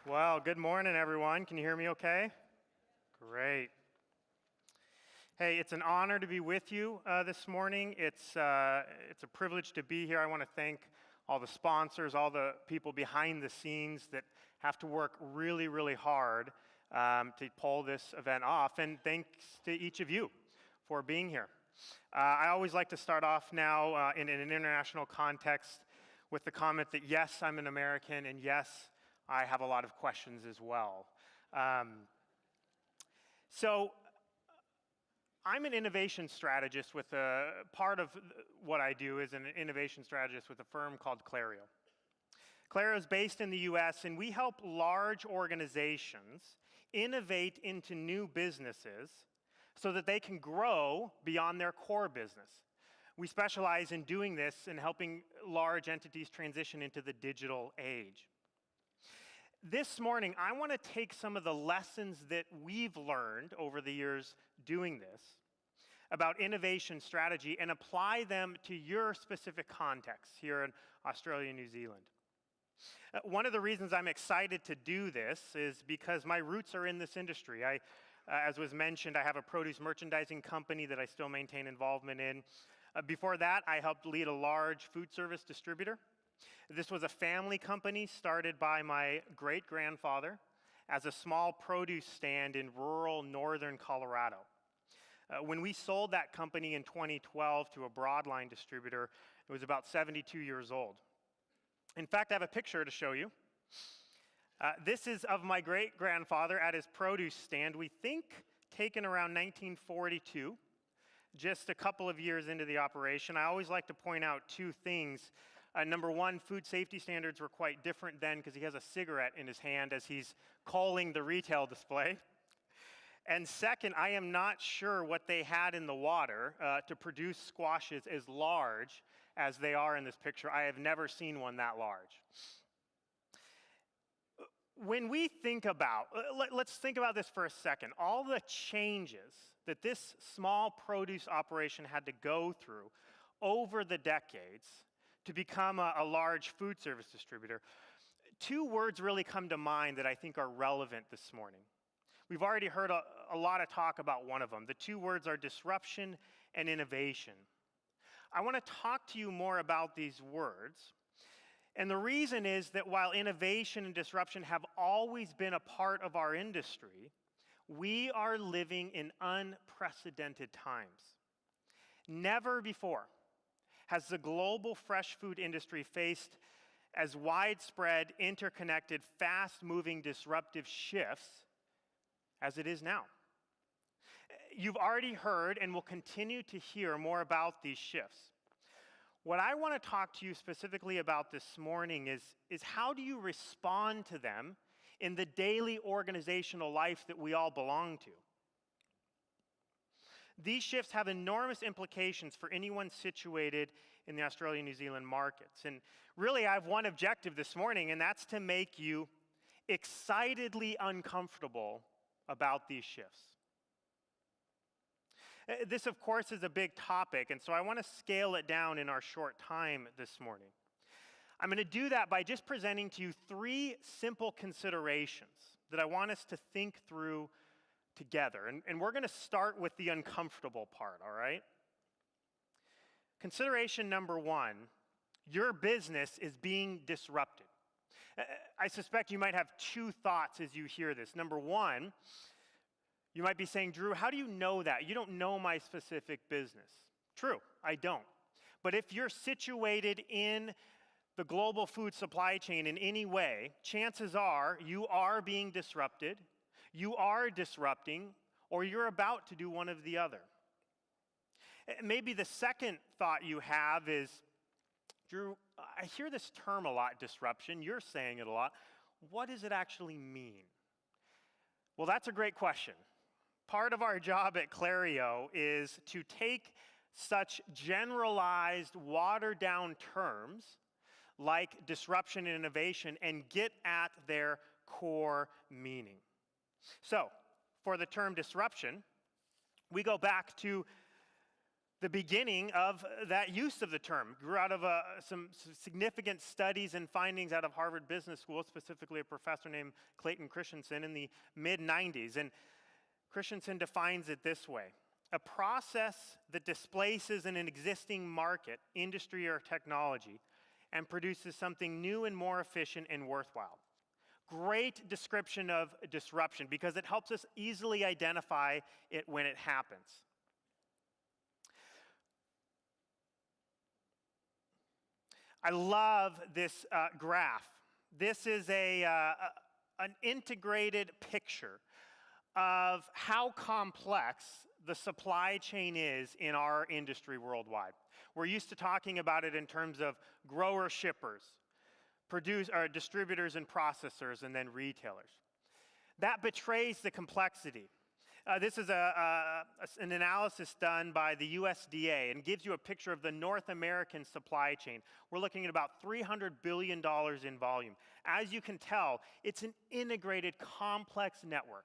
Well, good morning, everyone. Can you hear me okay? Great. Hey, it's an honor to be with you this morning. It's a privilege to be here. I want to thank all the sponsors, all the people behind the scenes that have to work really, really hard to pull this event off. And thanks to each of you for being here. I always like to start off now in an international context with the comment that yes, I'm an American, and yes, I have a lot of questions as well. So I'm an innovation strategist with part of what I do is an innovation strategist with a firm called Clareo. Clareo is based in the US, and we help large organizations innovate into new businesses so that they can grow beyond their core business. We specialize in doing this and helping large entities transition into the digital age. This morning, I want to take some of the lessons that we've learned over the years doing this about innovation strategy and apply them to your specific context here in Australia and New Zealand. One of the reasons I'm excited to do this is because my roots are in this industry. As was mentioned, I have a produce merchandising company that I still maintain involvement in. Before that, I helped lead a large food service distributor. This was a family company started by my great-grandfather as a small produce stand in rural northern Colorado. When we sold that company in 2012 to a broadline distributor, it was about 72 years old. In fact, I have a picture to show you. This is of my great-grandfather at his produce stand, we think taken around 1942, just a couple of years into the operation. I always like to point out two things. Number one, food safety standards were quite different then because he has a cigarette in his hand as he's calling the retail display. And second, I am not sure what they had in the water to produce squashes as large as they are in this picture. I have never seen one that large. When we think about, let's think about this for a second, all the changes that this small produce operation had to go through over the decades to become a large food service distributor, two words really come to mind that I think are relevant this morning. We've already heard a lot of talk about one of them. The two words are disruption and innovation. I want to talk to you more about these words. And the reason is that while innovation and disruption have always been a part of our industry, we are living in unprecedented times. Never before has the global fresh food industry faced as widespread, interconnected, fast-moving, disruptive shifts as it is now. You've already heard and will continue to hear more about these shifts. What I want to talk to you specifically about this morning is how do you respond to them in the daily organizational life that we all belong to? These shifts have enormous implications for anyone situated in the Australia and New Zealand markets. And really, I have one objective this morning, and that's to make you excitedly uncomfortable about these shifts. This, of course, is a big topic, and so I want to scale it down in our short time this morning. I'm going to do that by just presenting to you three simple considerations that I want us to think through together. And we're going to start with the uncomfortable part, all right? Consideration number one, your business is being disrupted. I suspect you might have two thoughts as you hear this. Number one, you might be saying, Drew, how do you know that? You don't know my specific business. True, I don't. But if you're situated in the global food supply chain in any way, chances are you are being disrupted, you are disrupting, or you're about to do one of the other. Maybe the second thought you have is, Drew, I hear this term a lot, disruption. You're saying it a lot. What does it actually mean? Well, that's a great question. Part of our job at Clareo is to take such generalized, watered-down terms like disruption and innovation and get at their core meaning. So, for the term disruption, we go back to the beginning of that use of the term. Grew out of some significant studies and findings out of Harvard Business School, specifically a professor named Clayton Christensen in the mid-90s. And Christensen defines it this way: a process that displaces an existing market, industry, or technology and produces something new and more efficient and worthwhile. Great description of disruption because it helps us easily identify it when it happens. I love this graph. This is an integrated picture of how complex the supply chain is in our industry worldwide. We're used to talking about it in terms of growers, shippers, distributors and processors, and then retailers. That betrays the complexity. This is an analysis done by the USDA and gives you a picture of the North American supply chain. We're looking at about $300 billion in volume. As you can tell, it's an integrated, complex network.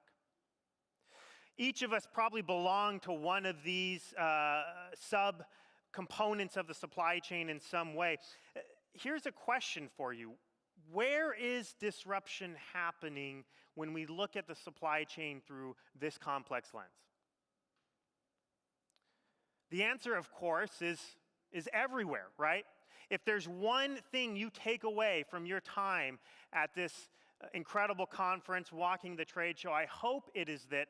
Each of us probably belong to one of these sub-components of the supply chain in some way. Here's a question for you. Where is disruption happening when we look at the supply chain through this complex lens? The answer, of course, is everywhere, right? If there's one thing you take away from your time at this incredible conference, walking the trade show, I hope it is that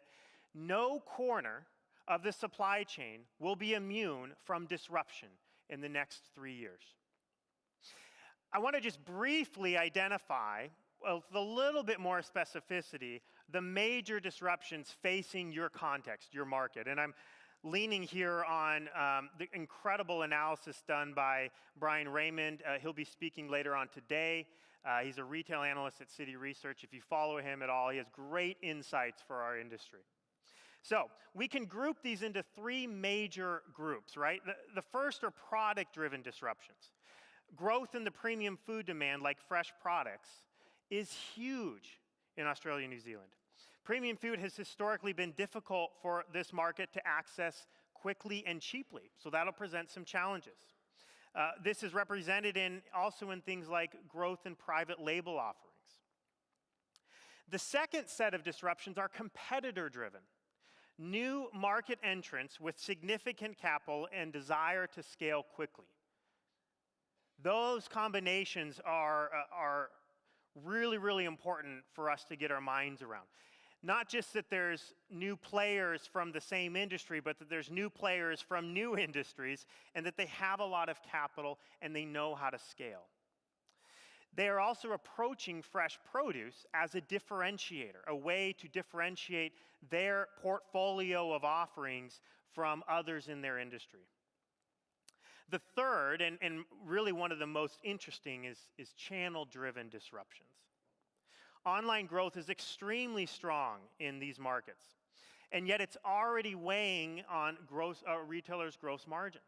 no corner of the supply chain will be immune from disruption in the next 3 years. I want to just briefly identify, with a little bit more specificity, the major disruptions facing your context, your market. And I'm leaning here on the incredible analysis done by Brian Raymond. He'll be speaking later on today. He's a retail analyst at Citi Research. If you follow him at all, he has great insights for our industry. So we can group these into three major groups, right? The first are product-driven disruptions. Growth in the premium food demand, like fresh products, is huge in Australia and New Zealand. Premium food has historically been difficult for this market to access quickly and cheaply, so that'll present some challenges. This is represented also in things like growth in private label offerings. The second set of disruptions are competitor-driven. New market entrants with significant capital and desire to scale quickly. Those combinations are really, really important for us to get our minds around. Not just that there's new players from the same industry, but that there's new players from new industries, and that they have a lot of capital and they know how to scale. They are also approaching fresh produce as a differentiator, a way to differentiate their portfolio of offerings from others in their industry. The third, and really one of the most interesting, is channel-driven disruptions. Online growth is extremely strong in these markets, and yet it's already weighing on retailers' gross margins.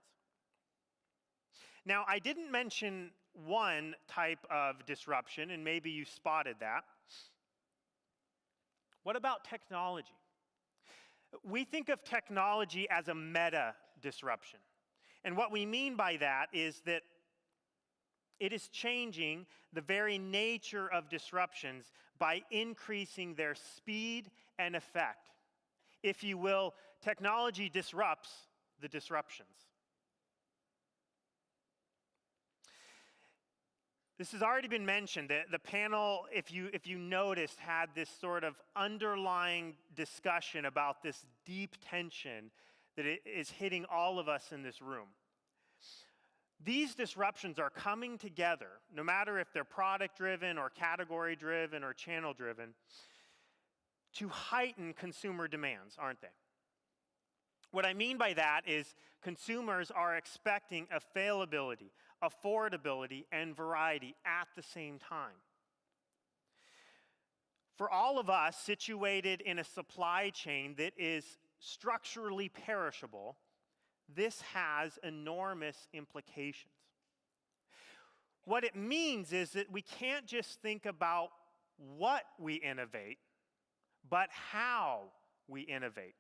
Now, I didn't mention one type of disruption, and maybe you spotted that. What about technology? We think of technology as a meta disruption. And what we mean by that is that it is changing the very nature of disruptions by increasing their speed and effect. If you will, technology disrupts the disruptions. This has already been mentioned. The panel, if you noticed, had this sort of underlying discussion about this deep tension that is hitting all of us in this room. These disruptions are coming together, no matter if they're product-driven or category-driven or channel-driven, to heighten consumer demands, aren't they? What I mean by that is consumers are expecting availability, affordability, and variety at the same time. For all of us situated in a supply chain that is structurally perishable, this has enormous implications. What it means is that we can't just think about what we innovate, but how we innovate.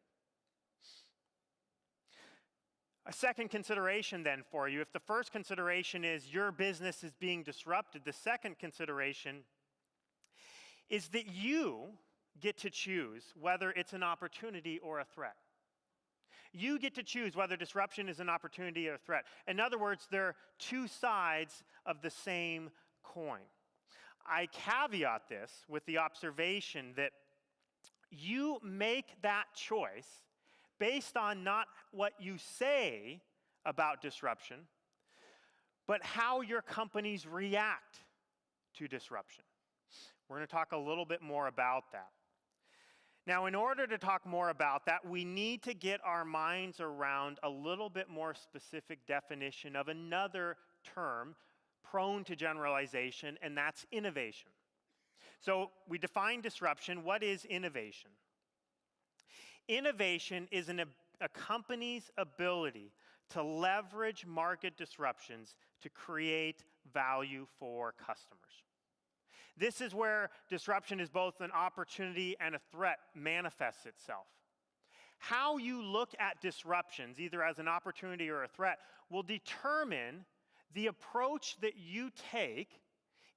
A second consideration then for you, if the first consideration is your business is being disrupted, the second consideration is that you get to choose whether it's an opportunity or a threat. You get to choose whether disruption is an opportunity or a threat. In other words, they're two sides of the same coin. I caveat this with the observation that you make that choice based on not what you say about disruption, but how your companies react to disruption. We're going to talk a little bit more about that. Now, in order to talk more about that, we need to get our minds around a little bit more specific definition of another term prone to generalization, and that's innovation. So we define disruption. What is innovation? Innovation is a company's ability to leverage market disruptions to create value for customers. This is where disruption is both an opportunity and a threat manifests itself. How you look at disruptions, either as an opportunity or a threat, will determine the approach that you take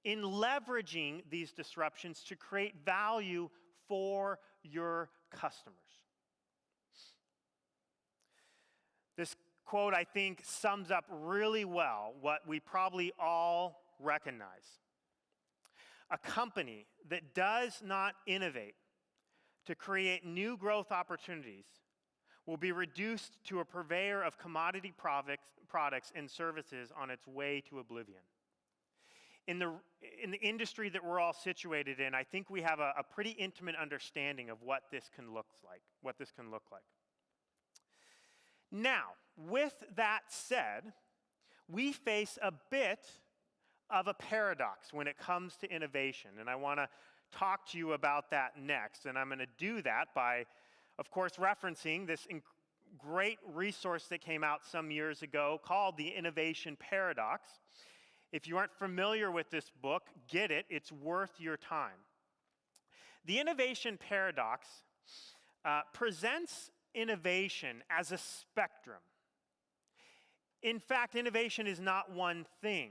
in leveraging these disruptions to create value for your customers. This quote, I think, sums up really well what we probably all recognize. A company that does not innovate to create new growth opportunities will be reduced to a purveyor of commodity products and services on its way to oblivion. In the industry that we're all situated in, I think we have a pretty intimate understanding of what this can look like. Now, with that said, we face a bit of a paradox when it comes to innovation, and I want to talk to you about that next. And I'm going to do that by, of course, referencing this great resource that came out some years ago called The Innovation Paradox. If you aren't familiar with this book, get it. It's worth your time. The Innovation Paradox presents innovation as a spectrum. In fact, innovation is not one thing.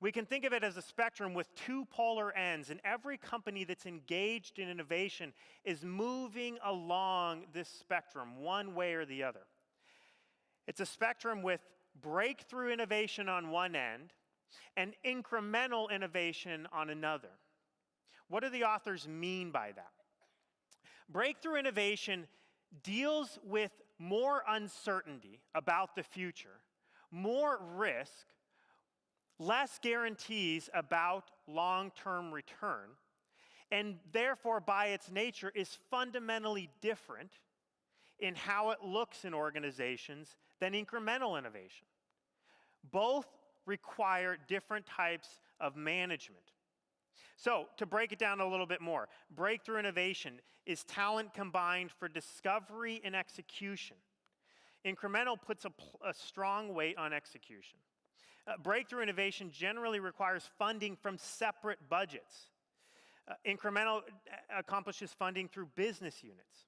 We can think of it as a spectrum with two polar ends, and every company that's engaged in innovation is moving along this spectrum one way or the other. It's a spectrum with breakthrough innovation on one end and incremental innovation on another. What do the authors mean by that? Breakthrough innovation deals with more uncertainty about the future, more risk, less guarantees about long-term return, and therefore by its nature is fundamentally different in how it looks in organizations than incremental innovation. Both require different types of management. So, to break it down a little bit more, breakthrough innovation is talent combined for discovery and execution. Incremental puts a strong weight on execution. Breakthrough innovation generally requires funding from separate budgets. Incremental accomplishes funding through business units.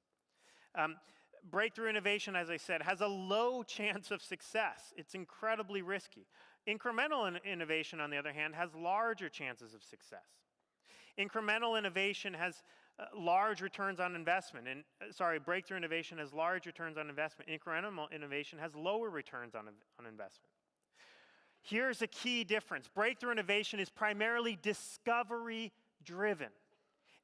Breakthrough innovation, as I said, has a low chance of success. It's incredibly risky. Incremental innovation, on the other hand, has larger chances of success. Incremental innovation has large returns on investment. Breakthrough innovation has large returns on investment. Incremental innovation has lower returns on investment. Here's a key difference. Breakthrough innovation is primarily discovery-driven.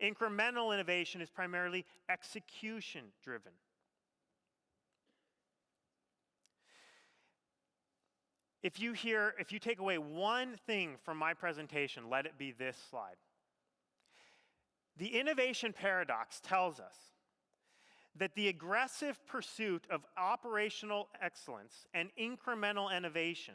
Incremental innovation is primarily execution-driven. If you take away one thing from my presentation, let it be this slide. The innovation paradox tells us that the aggressive pursuit of operational excellence and incremental innovation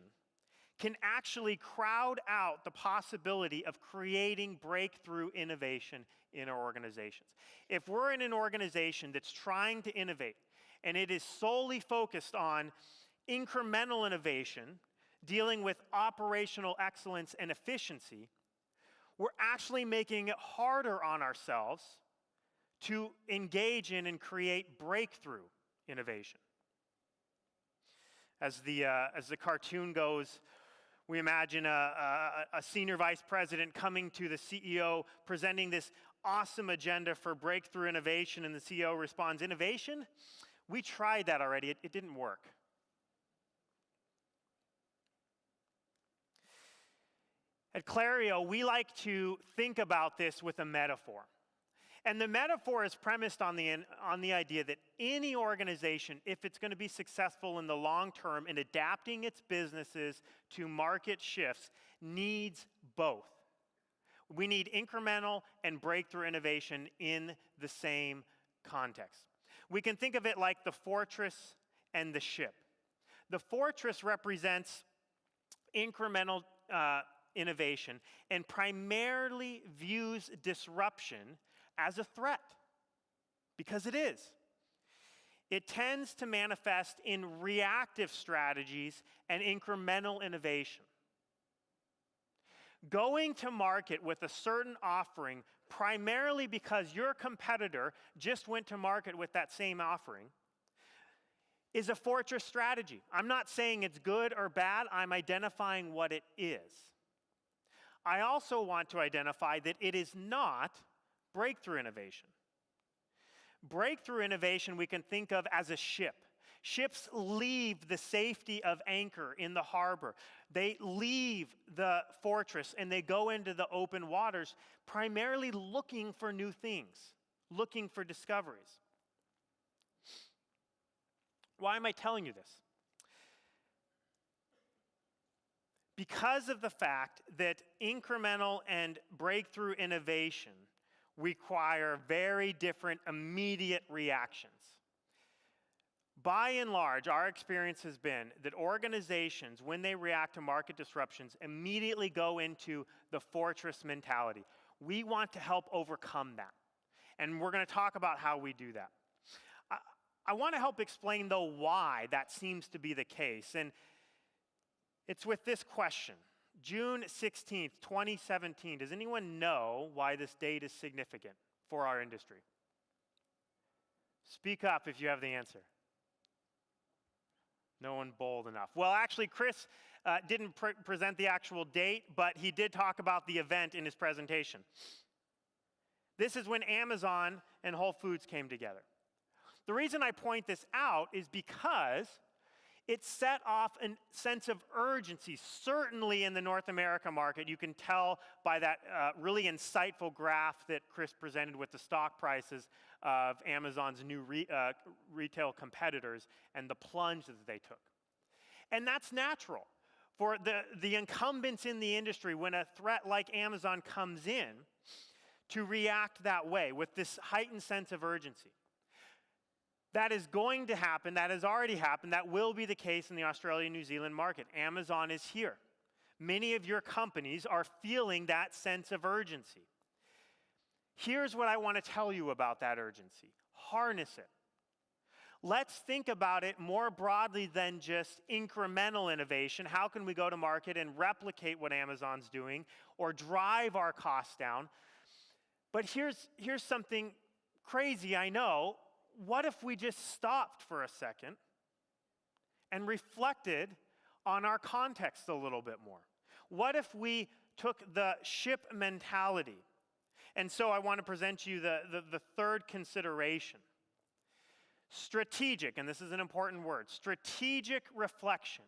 can actually crowd out the possibility of creating breakthrough innovation in our organizations. If we're in an organization that's trying to innovate and it is solely focused on incremental innovation, dealing with operational excellence and efficiency, we're actually making it harder on ourselves to engage in and create breakthrough innovation. As the cartoon goes, we imagine a senior vice president coming to the CEO, presenting this awesome agenda for breakthrough innovation, and the CEO responds, "Innovation? We tried that already. It didn't work." At Clareo, we like to think about this with a metaphor. And the metaphor is premised on the idea that any organization, if it's going to be successful in the long term in adapting its businesses to market shifts, needs both. We need incremental and breakthrough innovation in the same context. We can think of it like the fortress and the ship. The fortress represents incremental innovation and primarily views disruption as a threat, because it is. It tends to manifest in reactive strategies and incremental innovation. Going to market with a certain offering primarily because your competitor just went to market with that same offering is a fortress strategy. I'm not saying it's good or bad, I'm identifying what it is. I also want to identify that it is not breakthrough innovation. Breakthrough innovation we can think of as a ship. Ships leave the safety of anchor in the harbor. They leave the fortress and they go into the open waters, primarily looking for new things, looking for discoveries. Why am I telling you this? Because of the fact that incremental and breakthrough innovation require very different immediate reactions. By and large, our experience has been that organizations, when they react to market disruptions, immediately go into the fortress mentality. We want to help overcome that. And we're going to talk about how we do that. I want to help explain, though, why that seems to be the case. And it's with this question. June 16th, 2017. Does anyone know why this date is significant for our industry? Speak up if you have the answer. No one bold enough. Well, actually, Chris didn't present the actual date, but he did talk about the event in his presentation. This is when Amazon and Whole Foods came together. The reason I point this out is because it set off a sense of urgency, certainly in the North America market. You can tell by that really insightful graph that Chris presented with the stock prices of Amazon's new retail competitors and the plunge that they took. And that's natural for the incumbents in the industry when a threat like Amazon comes in to react that way with this heightened sense of urgency. That is going to happen, that has already happened, that will be the case in the Australia-New Zealand market. Amazon is here. Many of your companies are feeling that sense of urgency. Here's what I want to tell you about that urgency. Harness it. Let's think about it more broadly than just incremental innovation. How can we go to market and replicate what Amazon's doing or drive our costs down? But here's something crazy, I know. What if we just stopped for a second and reflected on our context a little bit more? What if we took the ship mentality? And so I want to present you the third consideration. Strategic, and this is an important word, strategic reflection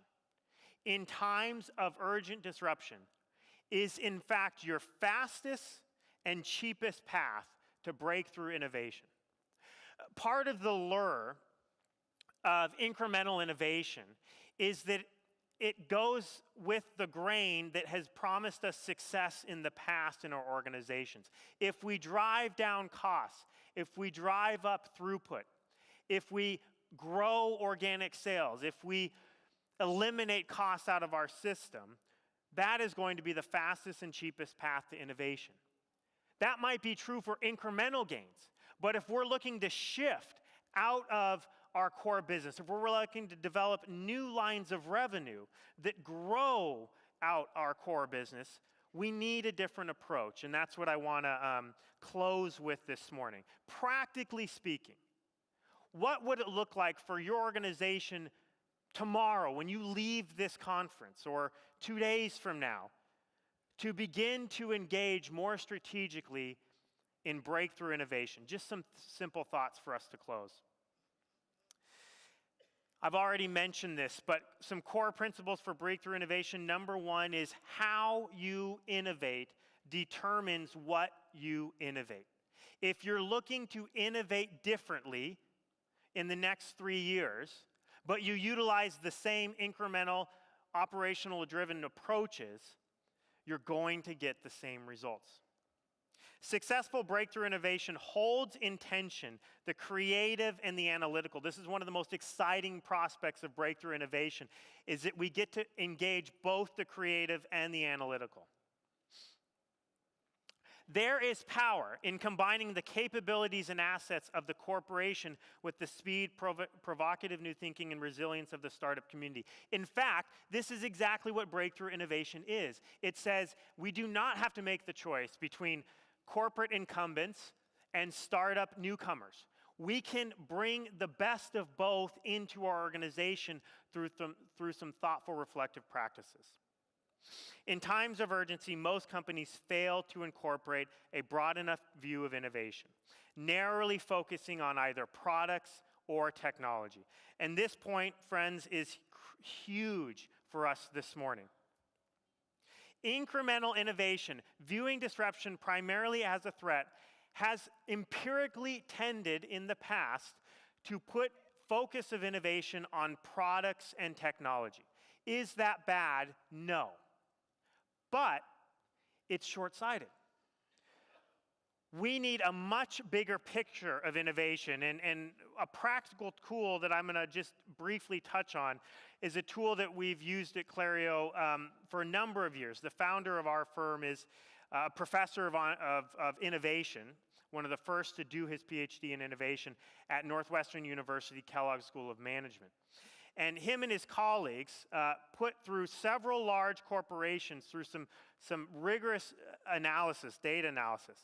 in times of urgent disruption is in fact your fastest and cheapest path to breakthrough innovation. Part of the lure of incremental innovation is that it goes with the grain that has promised us success in the past in our organizations. If we drive down costs, if we drive up throughput, if we grow organic sales, if we eliminate costs out of our system, that is going to be the fastest and cheapest path to innovation. That might be true for incremental gains. But if we're looking to shift out of our core business, if we're looking to develop new lines of revenue that grow out our core business, we need a different approach. And that's what I want to close with this morning. Practically speaking, what would it look like for your organization tomorrow when you leave this conference or 2 days from now to begin to engage more strategically in breakthrough innovation? Just some simple thoughts for us to close. I've already mentioned this, but some core principles for breakthrough innovation. Number one is how you innovate determines what you innovate. If you're looking to innovate differently in the next 3 years, but you utilize the same incremental, operational driven approaches, you're going to get the same results. Successful breakthrough innovation holds in tension the creative and the analytical. This is one of the most exciting prospects of breakthrough innovation, is that we get to engage both the creative and the analytical. There is power in combining the capabilities and assets of the corporation with the speed, provocative new thinking, and resilience of the startup community. In fact, this is exactly what breakthrough innovation is. It says we do not have to make the choice between corporate incumbents and startup newcomers. We can bring the best of both into our organization through some thoughtful, reflective practices. In times of urgency, most companies fail to incorporate a broad enough view of innovation, narrowly focusing on either products or technology. And this point, friends, is huge for us this morning. Incremental innovation, viewing disruption primarily as a threat, has empirically tended in the past to put focus of innovation on products and technology. Is that bad? No. But it's short-sighted. We need a much bigger picture of innovation, and a practical tool that I'm going to just briefly touch on is a tool that we've used at Clareo for a number of years. The founder of our firm is a professor of innovation, one of the first to do his PhD in innovation at Northwestern University Kellogg School of Management. And him and his colleagues put through several large corporations through some rigorous analysis, data analysis.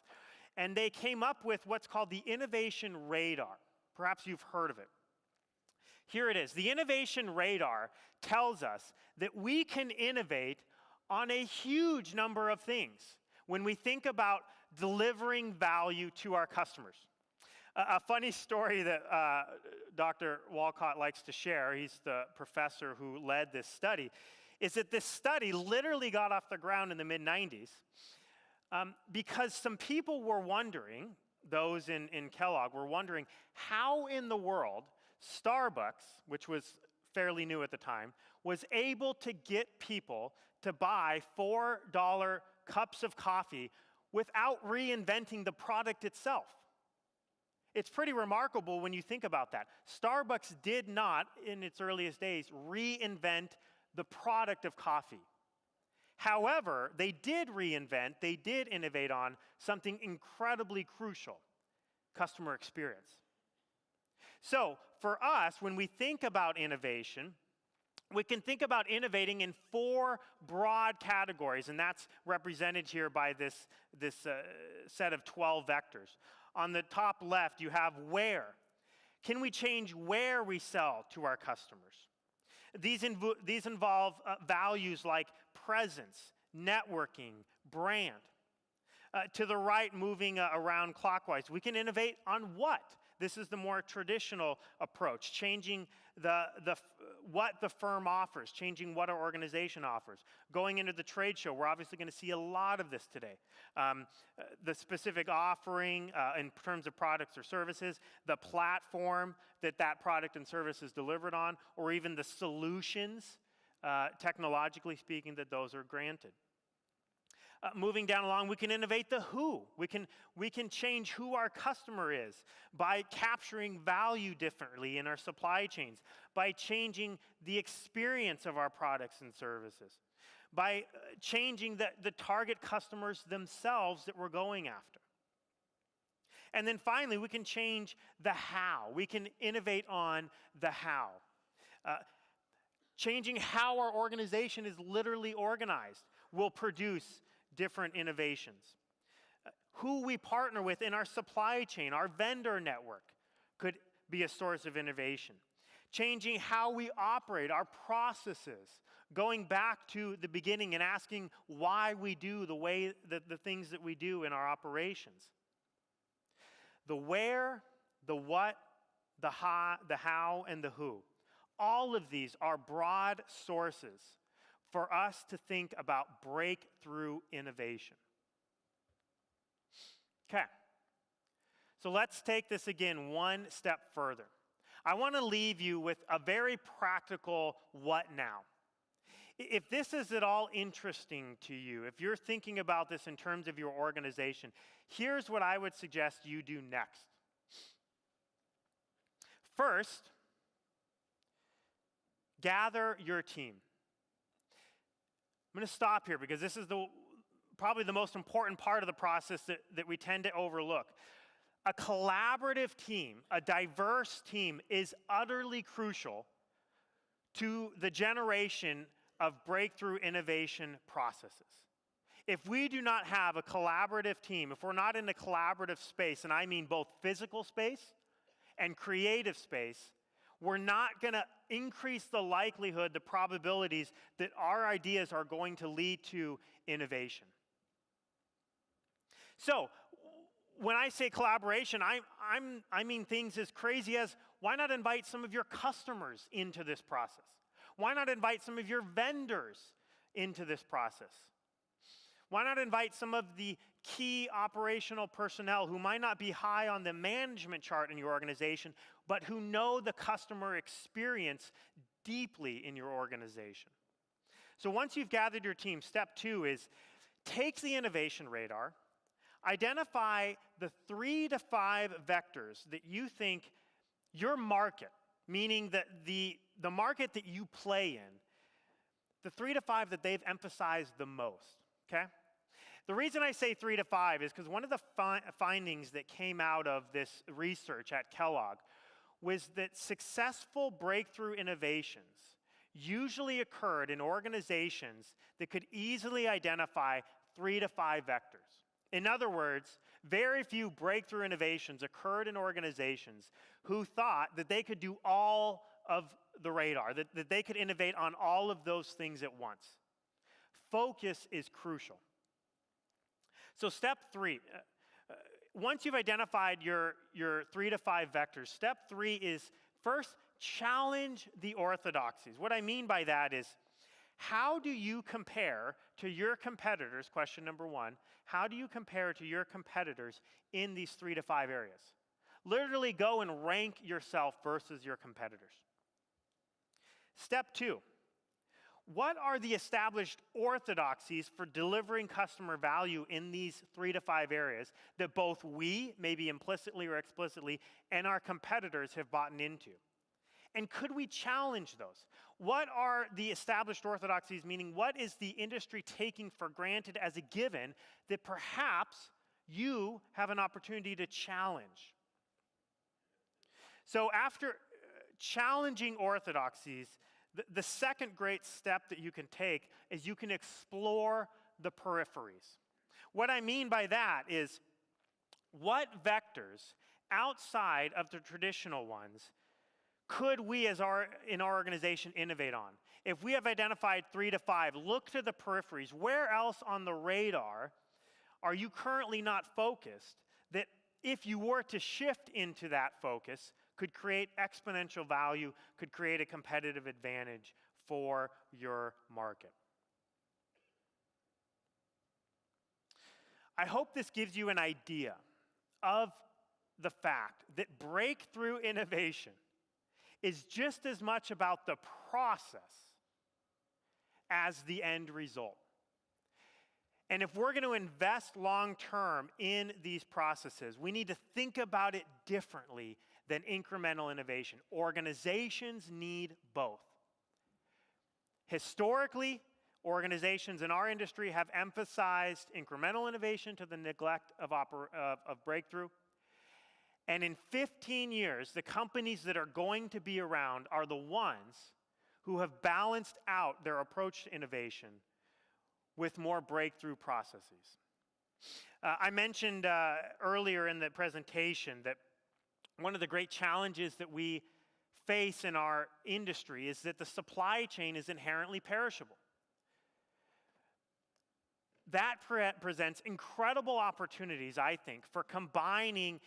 And they came up with what's called the innovation radar. Perhaps you've heard of it. Here it is. The innovation radar tells us that we can innovate on a huge number of things when we think about delivering value to our customers. A funny story that Dr. Walcott likes to share, he's the professor who led this study, is that this study literally got off the ground in the mid-90s because some people were wondering, those in Kellogg were wondering, how in the world Starbucks, which was fairly new at the time, was able to get people to buy $4 cups of coffee without reinventing the product itself. It's pretty remarkable when you think about that. Starbucks did not, in its earliest days, reinvent the product of coffee. However, they did innovate on something incredibly crucial: customer experience. So, for us, when we think about innovation, we can think about innovating in 4 broad categories, and that's represented here by this set of 12 vectors. On the top left, you have where. Can we change where we sell to our customers? These involve values like presence, networking, brand. To the right, moving around clockwise, we can innovate on what? This is the more traditional approach, changing what the firm offers, changing what our organization offers. Going into the trade show, we're obviously going to see a lot of this today. The specific offering in terms of products or services, the platform that product and service is delivered on, or even the solutions, technologically speaking, that those are granted. Moving down along, we can innovate the who. We can change who our customer is by capturing value differently in our supply chains, by changing the experience of our products and services, by changing the target customers themselves that we're going after. And then finally, we can change the how. We can innovate on the how. Changing how our organization is literally organized will produce different innovations. Who we partner with in our supply chain, our vendor network, could be a source of innovation. changing how we operate, our processes, going back to the beginning and asking why we do the things that we do in our operations. The where, the what, the how, and the who. All of these are broad sources for us to think about breakthrough innovation. Okay, so let's take this again one step further. I want to leave you with a very practical what now. If this is at all interesting to you, if you're thinking about this in terms of your organization, here's what I would suggest you do next. First, gather your team. I'm going to stop here because this is probably the most important part of the process that we tend to overlook. A collaborative team, a diverse team, is utterly crucial to the generation of breakthrough innovation processes. If we do not have a collaborative team, if we're not in a collaborative space, and I mean both physical space and creative space, we're not going to increase the likelihood, the probabilities that our ideas are going to lead to innovation. So, when I say collaboration, I mean things as crazy as, why not invite some of your customers into this process? Why not invite some of your vendors into this process? Why not invite some of the key operational personnel who might not be high on the management chart in your organization, but who know the customer experience deeply in your organization? So once you've gathered your team, step 2 is take the innovation radar, identify the 3 to 5 vectors that you think your market, meaning that the market that you play in, the 3 to 5 that they've emphasized the most, okay? The reason I say 3 to 5 is because one of the findings that came out of this research at Kellogg was that successful breakthrough innovations usually occurred in organizations that could easily identify 3 to 5 vectors. In other words, very few breakthrough innovations occurred in organizations who thought that they could do all of the radar, that they could innovate on all of those things at once. Focus is crucial. So step 3, once you've identified your 3 to 5 vectors, step 3 is first challenge the orthodoxies. What I mean by that is, how do you compare to your competitors, question number 1, how do you compare to your competitors in these 3 to 5 areas? Literally go and rank yourself versus your competitors. Step 2, what are the established orthodoxies for delivering customer value in these 3 to 5 areas that both we, maybe implicitly or explicitly, and our competitors have bought into? And could we challenge those? What are the established orthodoxies, meaning what is the industry taking for granted as a given that perhaps you have an opportunity to challenge? So after challenging orthodoxies, the second great step that you can take is you can explore the peripheries. What I mean by that is, what vectors outside of the traditional ones could we in our organization innovate on? If we have identified 3 to 5, look to the peripheries. Where else on the radar are you currently not focused that if you were to shift into that focus could create exponential value, could create a competitive advantage for your market? I hope this gives you an idea of the fact that breakthrough innovation is just as much about the process as the end result. And if we're going to invest long-term in these processes, we need to think about it differently than incremental innovation. Organizations need both. Historically, organizations in our industry have emphasized incremental innovation to the neglect of breakthrough. And in 15 years, the companies that are going to be around are the ones who have balanced out their approach to innovation with more breakthrough processes. I mentioned earlier in the presentation that one of the great challenges that we face in our industry is that the supply chain is inherently perishable. That presents incredible opportunities, I think, for combining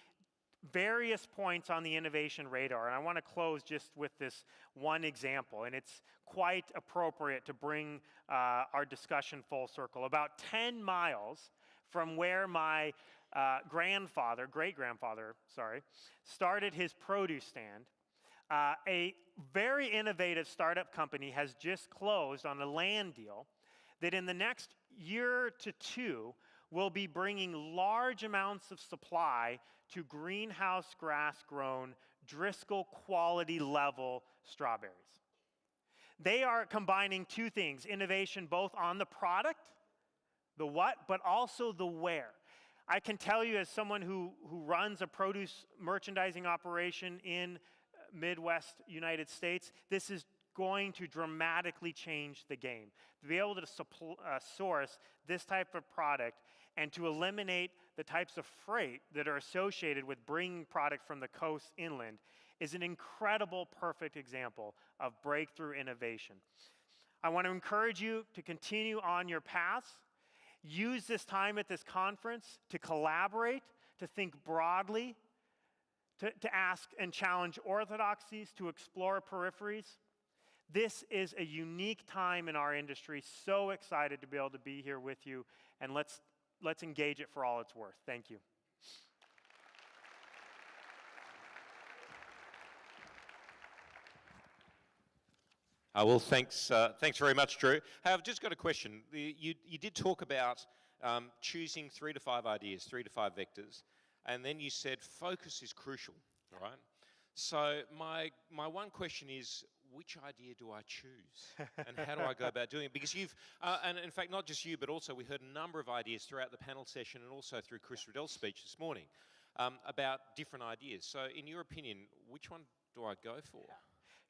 various points on the innovation radar. And I want to close just with this one example, and it's quite appropriate to bring our discussion full circle. About 10 miles from where my great-grandfather, started his produce stand, a very innovative startup company has just closed on a land deal that in the next year to two will be bringing large amounts of supply to greenhouse grass-grown Driscoll quality level strawberries. They are combining two things, innovation both on the product, the what, but also the where. I can tell you as someone who runs a produce merchandising operation in Midwest United States, this is going to dramatically change the game. To be able to source this type of product and to eliminate the types of freight that are associated with bringing product from the coast inland is an incredible, perfect example of breakthrough innovation. I want to encourage you to continue on your paths. Use this time at this conference to collaborate, to think broadly, to ask and challenge orthodoxies, to explore peripheries. This is a unique time in our industry. So excited to be able to be here with you, and let's engage it for all it's worth. Thank you. Well, thanks very much, Drew. Hey, I've just got a question. You did talk about choosing 3 to 5 ideas, 3 to 5 vectors, and then you said focus is crucial, right? So my one question is, which idea do I choose? And how do I go about doing it? Because you've, and in fact, not just you, but also we heard a number of ideas throughout the panel session and also through Chris Riddell's speech this morning about different ideas. So in your opinion, which one do I go for? Yeah.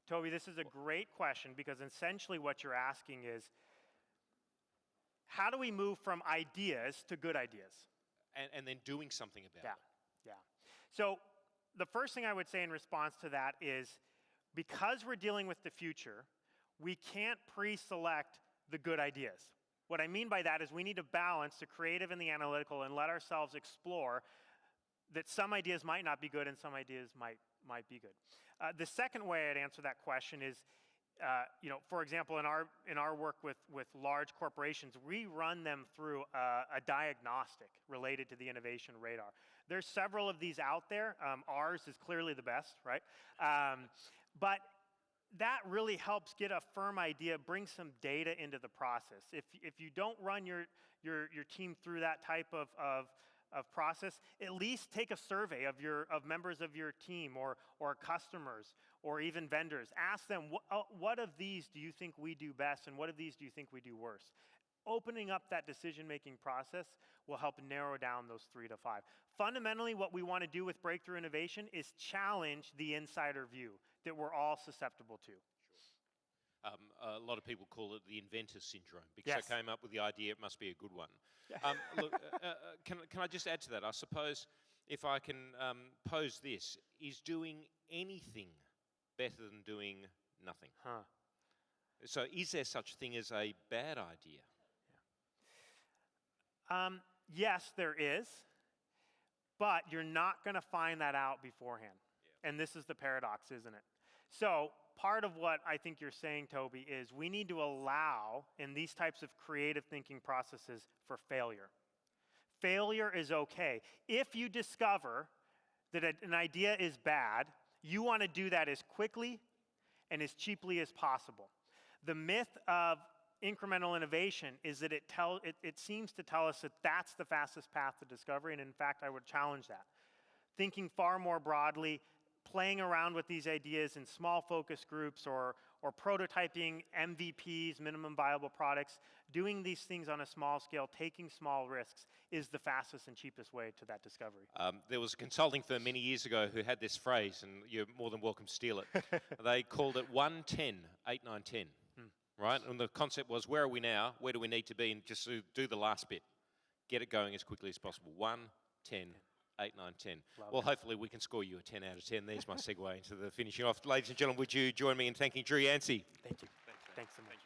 Toby, this is a great question because essentially what you're asking is, how do we move from ideas to good ideas? And then doing something about it. Yeah. So the first thing I would say in response to that is, because we're dealing with the future, we can't pre-select the good ideas. What I mean by that is we need to balance the creative and the analytical and let ourselves explore that some ideas might not be good and some ideas might be good. The second way I'd answer that question is, for example, in our work with large corporations, we run them through a diagnostic related to the innovation radar. There's several of these out there. Ours is clearly the best, right? But that really helps get a firm idea, bring some data into the process. If you don't run your team through that type of process, at least take a survey of members of your team or customers or even vendors. Ask them, what of these do you think we do best and what of these do you think we do worse? Opening up that decision-making process will help narrow down those 3 to 5. Fundamentally, what we want to do with breakthrough innovation is challenge the insider view that we're all susceptible to. Sure. A lot of people call it the inventor syndrome because Yes. I came up with the idea, it must be a good one. Look, can I just add to that? I suppose if I can pose this, is doing anything better than doing nothing? Huh. So is there such thing as a bad idea? Yes, there is, but you're not going to find that out beforehand. Yeah. And this is the paradox, isn't it? So part of what I think you're saying, Toby, is we need to allow, in these types of creative thinking processes, for failure. Failure is okay. If you discover that an idea is bad, you want to do that as quickly and as cheaply as possible. The myth of incremental innovation is that it seems to tell us that that's the fastest path to discovery, and in fact, I would challenge that. Thinking far more broadly, playing around with these ideas in small focus groups or prototyping MVPs, minimum viable products, doing these things on a small scale, taking small risks is the fastest and cheapest way to that discovery. There was a consulting firm many years ago who had this phrase, and you're more than welcome to steal it. They called it 1-10, 8, 9, 10. Right? And the concept was, where are we now? Where do we need to be? And just do the last bit. Get it going as quickly as possible. 1, 10, 8, 9, 10. Love Well, it. hopefully we can score you a 10 out of 10. There's my segue into the finishing off. Ladies and gentlemen, would you join me in thanking Drew Yancey? Thank you. Thanks so much.